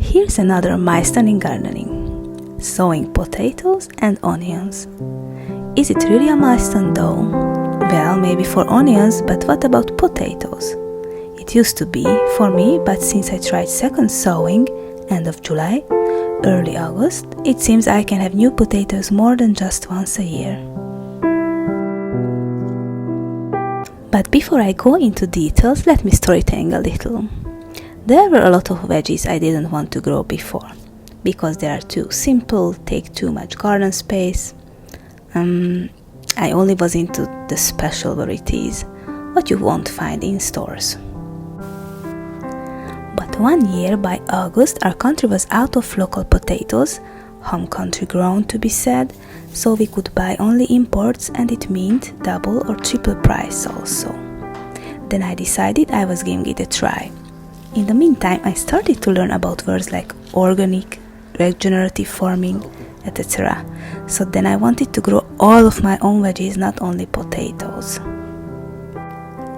Here's another milestone in gardening: sowing potatoes and onions. Is it really a milestone though? Well, maybe for onions, but what about potatoes? It used to be for me, but since I tried second sowing, end of July, early August, it seems I can have new potatoes more than just once a year. But before I go into details, let me storytelling a little. There were a lot of veggies I didn't want to grow before, because they are too simple, take too much garden space. I only was into the special varieties, what you won't find in stores. But one year, by August, our country was out of local potatoes, home country grown to be said, so we could buy only imports, and it meant double or triple price also. Then I decided I was giving it a try. In the meantime, I started to learn about words like organic, regenerative farming, etc. So then I wanted to grow all of my own veggies, not only potatoes.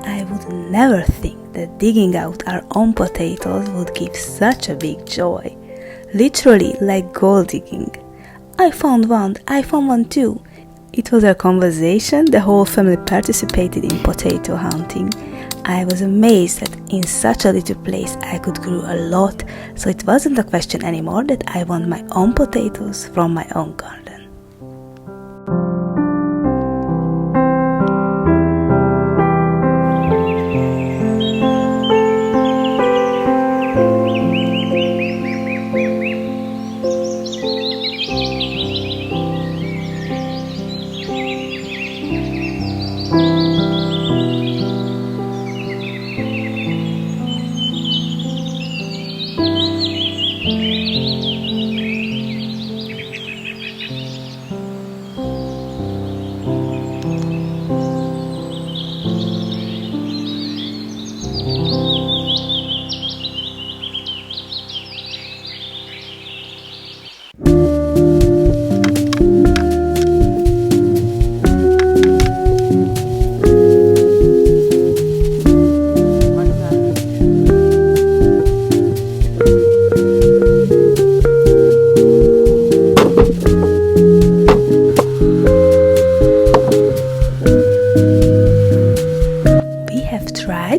I would never think that digging out our own potatoes would give such a big joy. Literally like gold digging. I found one too. It was a conversation, the whole family participated in potato hunting. I was amazed that in such a little place I could grow a lot, so it wasn't a question anymore that I want my own potatoes from my own garden.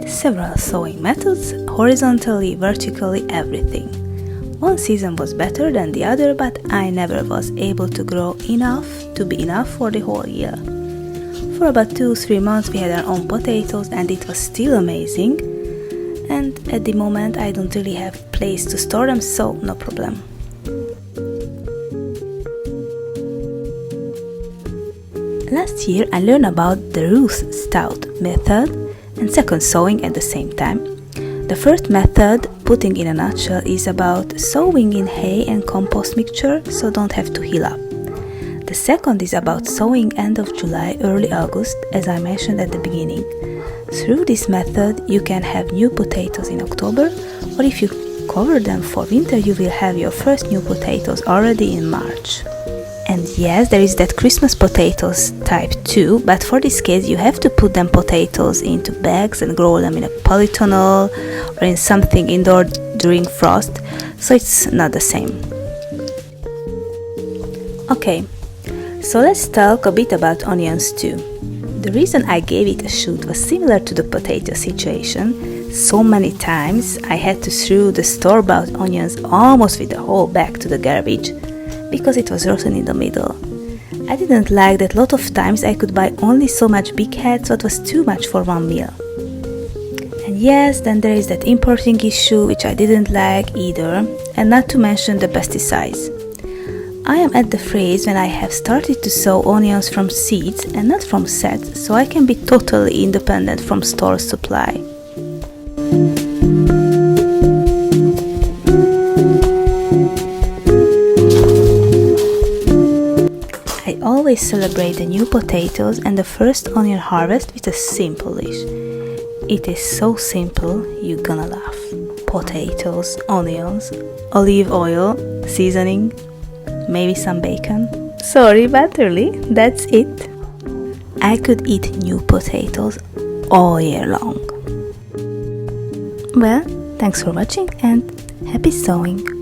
Several sowing methods, horizontally, vertically, everything. One season was better than the other, but I never was able to grow enough to be enough for the whole year. For about 2-3 months we had our own potatoes and it was still amazing, and at the moment I don't really have place to store them, so no problem. Last year I learned about the Ruth Stout method and second sowing at the same time. The first method, putting in a nutshell, is about sowing in hay and compost mixture, so don't have to hill up. The second is about sowing end of July, early August, as I mentioned at the beginning. Through this method you can have new potatoes in October, or if you cover them for winter you will have your first new potatoes already in March. And yes, there is that Christmas potatoes type too, but for this case you have to put them potatoes into bags and grow them in a polytunnel or in something indoor during frost, so it's not the same. Okay, so let's talk a bit about onions too. The reason I gave it a shoot was similar to the potato situation. So many times I had to throw the store-bought onions almost with the whole bag to the garbage, because it was rotten in the middle. I didn't like that lot of times I could buy only so much big head, so it was too much for one meal. And yes, then there is that importing issue which I didn't like either, and not to mention the pesticides. I am at the phase when I have started to sow onions from seeds and not from sets, so I can be totally independent from store supply. I always celebrate the new potatoes and the first onion harvest with a simple dish. It is so simple, you're gonna laugh. Potatoes, onions, olive oil, seasoning, maybe some bacon. Sorry, but really, that's it. I could eat new potatoes all year long. Well, thanks for watching and happy sowing!